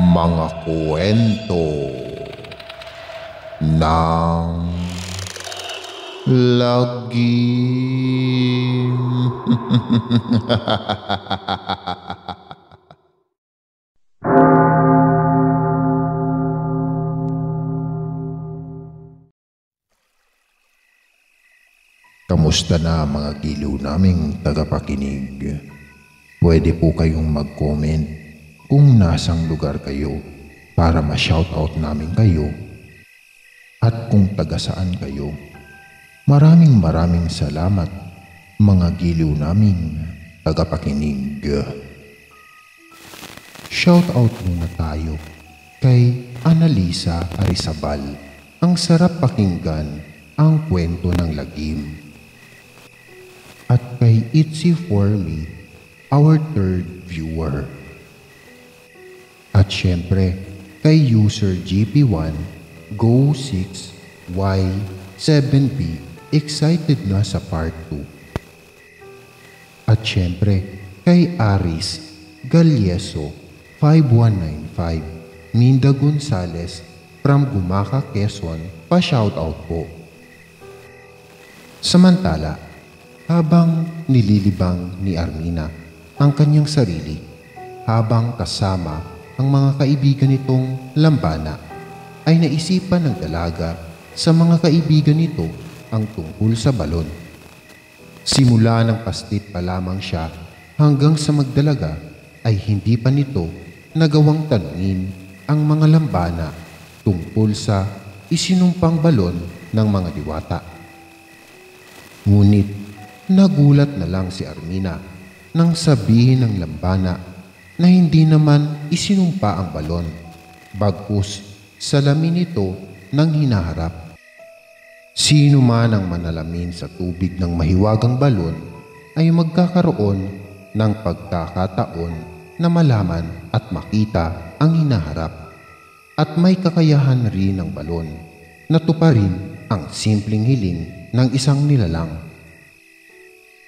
Mga kwento ng lagim. Kamusta na mga giliw naming tagapakinig? Pwede po kayong mag-comment kung nasang lugar kayo para ma-shoutout namin kayo at kung taga saan kayo. Maraming salamat mga giliw naming tagapakinig. Shoutout muna tayo kay Annalisa Arizabal. Ang sarap pakinggan ang kwento ng lagim. At kay Itzy For Me, our third viewer. At syempre, kay user GP1 Go6Y7B, excited na sa part 2. At syempre, kay Aris Galyeso 5195, Minda Gonzales from Gumaca, Quezon, pa-shoutout po. Samantala, habang nililibang ni Armina ang kanyang sarili, habang kasama ang mga kaibigan nitong lambana, ay naisipan ng dalaga sa mga kaibigan nito ang tungkol sa balon. Simula ng pastit pa lamang siya hanggang sa magdalaga ay hindi pa nito nagawang tanungin ang mga lambana tungkol sa isinumpang balon ng mga diwata. Ngunit nagulat na lang si Armina nang sabihin ng lambana na hindi naman isinumpa ang balon, bagkus salamin ito ng hinaharap. Sino man ang manalamin sa tubig ng mahiwagang balon ay magkakaroon ng pagkakataon na malaman at makita ang hinaharap, at may kakayahan rin ng balon na tuparin ang simpleng hiling ng isang nilalang.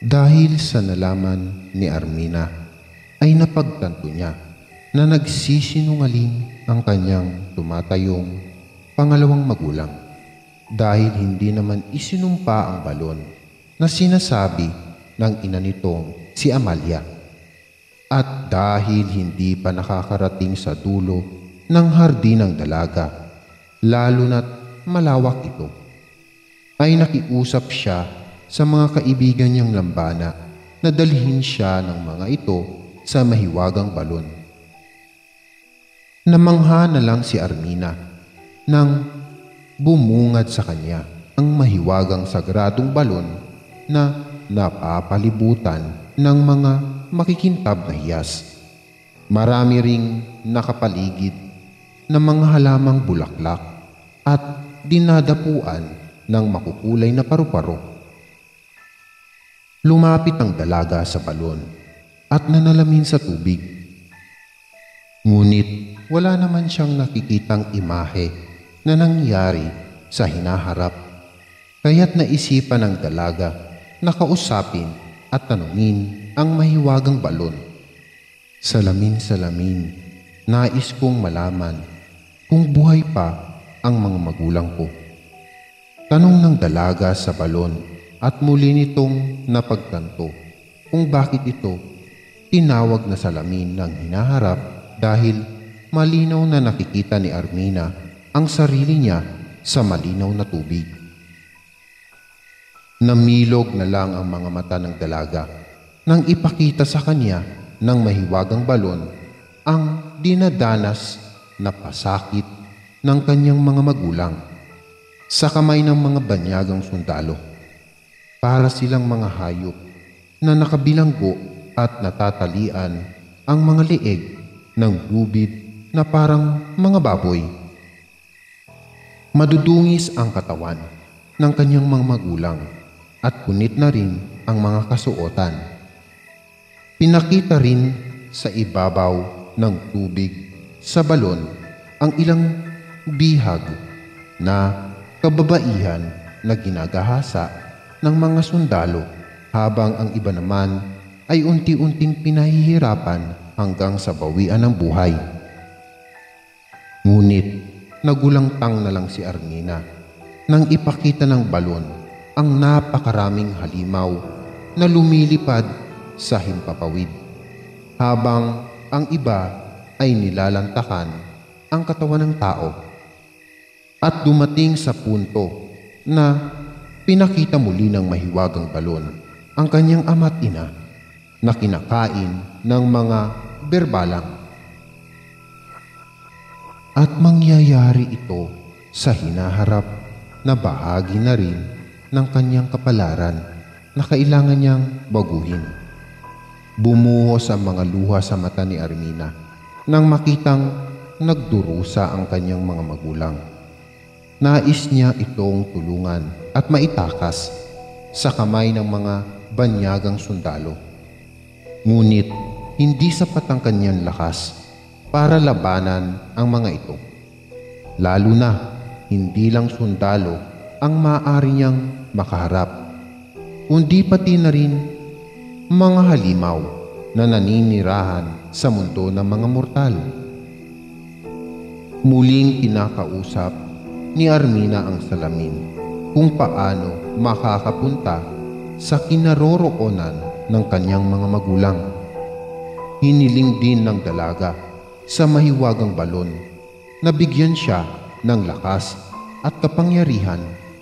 Dahil sa nalaman ni Armina, ay napagtanto niya na nagsisinungaling ang kanyang tumatayong pangalawang magulang, dahil hindi naman isinumpa ang balon na sinasabi ng ina nitong si Amalia. At dahil hindi pa nakakarating sa dulo ng hardin ng dalaga, lalo na't malawak ito, ay nakiusap siya sa mga kaibigan niyang lambana na dalhin siya ng mga ito sa mahiwagang balon. Namangha na lang si Armina nang bumungad sa kanya ang mahiwagang sagradong balon na napapalibutan ng mga makikintab na hiyas. Marami ring nakapaligid na mga halamang bulaklak at dinadapuan ng makukulay na paru-paro. Lumapit ang dalaga sa balon at nanalamin sa tubig. Ngunit wala naman siyang nakikitang imahe na nangyari sa hinaharap, kaya't naisipan ng dalaga na kausapin at tanungin ang mahiwagang balon. Salamin, nais kong malaman kung buhay pa ang mga magulang ko. Tanong ng dalaga sa balon, at muli nitong napagtanto kung bakit ito tinawag na salamin ng hinaharap, dahil malinaw na nakikita ni Armina ang sarili niya sa malinaw na tubig. Namilog na lang ang mga mata ng dalaga nang ipakita sa kanya ng mahiwagang balon ang dinadanas na pasakit ng kanyang mga magulang sa kamay ng mga banyagang sundalo. Para silang mga hayop na nakabilanggo at natatalian ang mga leeg ng lubid na parang mga baboy. Madudungis ang katawan ng kanyang mga magulang at punit na rin ang mga kasuotan. Pinakita rin sa ibabaw ng tubig sa balon ang ilang bihag na kababaihan na ginagahasa ng mga sundalo, habang ang iba naman ay unti-unting pinahihirapan hanggang sa bawian ng buhay. Ngunit nagulangtang na lang si Armina nang ipakita ng balon ang napakaraming halimaw na lumilipad sa himpapawid, habang ang iba ay nilalantakan ang katawan ng tao. At dumating sa punto na pinakita muli ng mahiwagang balon ang kanyang ama't ina na kinakain ng mga berbalang. At mangyayari ito sa hinaharap na bahagi na rin ng kanyang kapalaran na kailangan niyang baguhin. Bumuhos ang mga luha sa mata ni Armina nang makitang nagdurusa ang kanyang mga magulang. Nais niya itong tulungan at maitakas sa kamay ng mga banyagang sundalo. Ngunit hindi sapat ang kanyang lakas para labanan ang mga ito. Lalo na hindi lang sundalo ang maaari niyang makaharap, kundi pati na rin mga halimaw na naninirahan sa mundo ng mga mortal. Muling kinakausap ni Armina ang salamin kung paano makakapunta sa kinaroroonan ng kanyang mga magulang. Hiniling din ng dalaga sa mahiwagang balon na bigyan siya ng lakas at kapangyarihan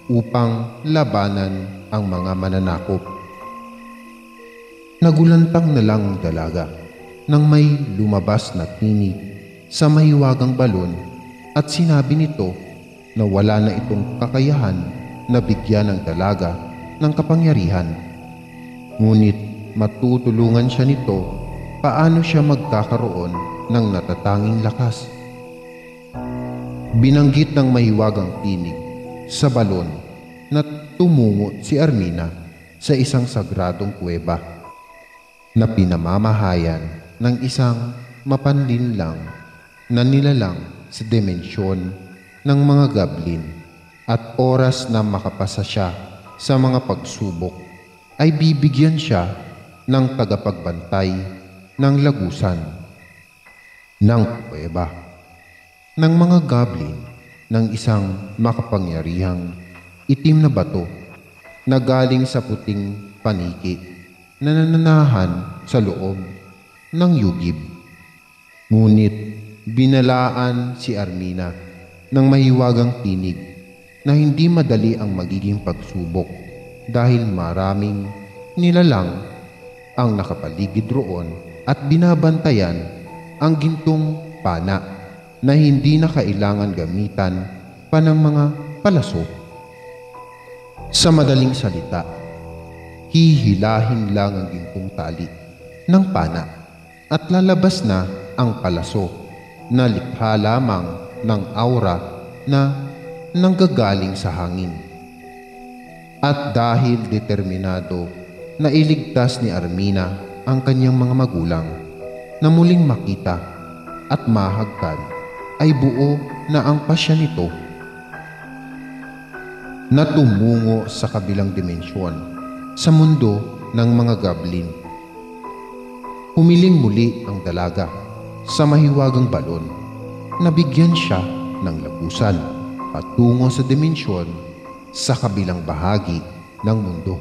upang labanan ang mga mananakop. Nagulantang na lang ang dalaga nang may lumabas na tinig sa mahiwagang balon at sinabi nito na wala na itong kakayahan na bigyan ng dalaga ng kapangyarihan. Ngunit matutulungan siya nito paano siya magkakaroon ng natatanging lakas. Binanggit ng mahiwagang tinig sa balon na tumungo si Armina sa isang sagradong kuweba na pinamamahayan ng isang mapanlinlang na nilalang sa dimensyon ng mga goblin, at oras na makapasa siya sa mga pagsubok ay bibigyan siya ng tagapagbantay ng lagusan ng kuweba ng mga goblin ng isang makapangyarihang itim na bato na galing sa puting paniki na nananahan sa loob ng yugib. Ngunit binalaan si Armina ng mahiwagang tinig na hindi madali ang magiging pagsubok dahil maraming nilalang ang nakapaligid roon at binabantayan ang gintong pana na hindi na kailangan gamitan pa ng mga palaso. Sa madaling salita, hihilahin lang ang gintong tali ng pana at lalabas na ang palaso na likha lamang ng aura na nanggagaling sa hangin. At dahil determinado na iligtas ni Armina ang kanyang mga magulang na muling makita at mahagkan, ay buo na ang pasya nito na tumungo sa kabilang dimensyon sa mundo ng mga goblin. Humiling muli ang dalaga sa mahiwagang balon na bigyan siya ng lagusan patungo sa dimensyon sa kabilang bahagi ng mundo.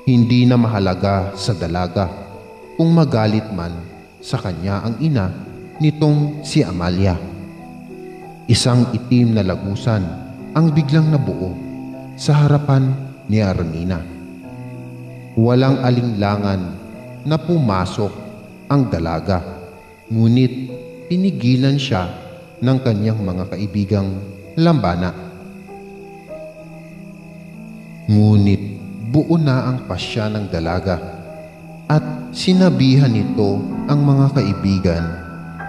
Hindi na mahalaga sa dalaga kung magalit man sa kanya ang ina nitong si Amalia. Isang itim na lagusan ang biglang nabuo sa harapan ni Armina. Walang alinlangan na pumasok ang dalaga, ngunit pinigilan siya ng kanyang mga kaibigang lambana. Ngunit buo na ang pasya ng dalaga at sinabihan nito ang mga kaibigan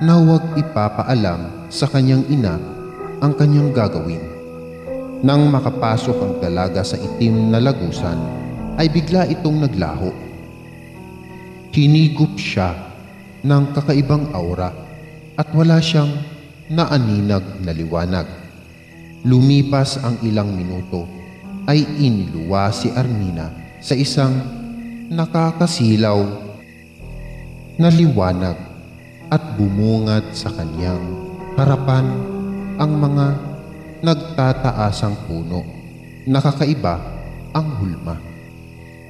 na huwag ipapaalam sa kanyang ina ang kanyang gagawin. Nang makapasok ang dalaga sa itim na lagusan, ay bigla itong naglaho. Hinigop siya ng kakaibang aura at wala siyang naaninag na liwanag. Lumipas ang ilang minuto ay iniluwa si Armina sa isang nakakasilaw na liwanag at bumungad sa kanyang harapan ang mga nagtataasang puno. Nakakaiba ang hulma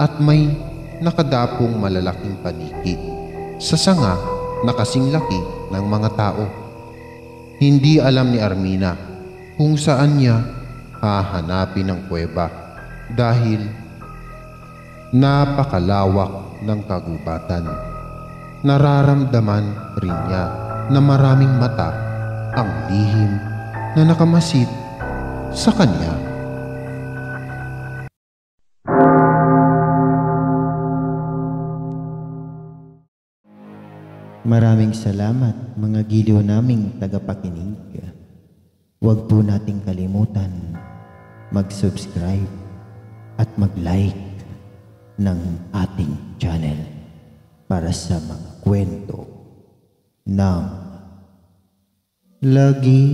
at may nakadapong malalaking paniki sa sanga na kasing laki ng mga tao. Hindi alam ni Armina kung saan niya hahanapin ang kuweba dahil napakalawak ng kagubatan. Nararamdaman rin niya na maraming mata ang lihim na nakamasid sa kanya. Maraming salamat mga giliw naming tagapakinig. Huwag po nating kalimutan mag-subscribe at mag-like ng ating channel para sa mga kwento ng lagi.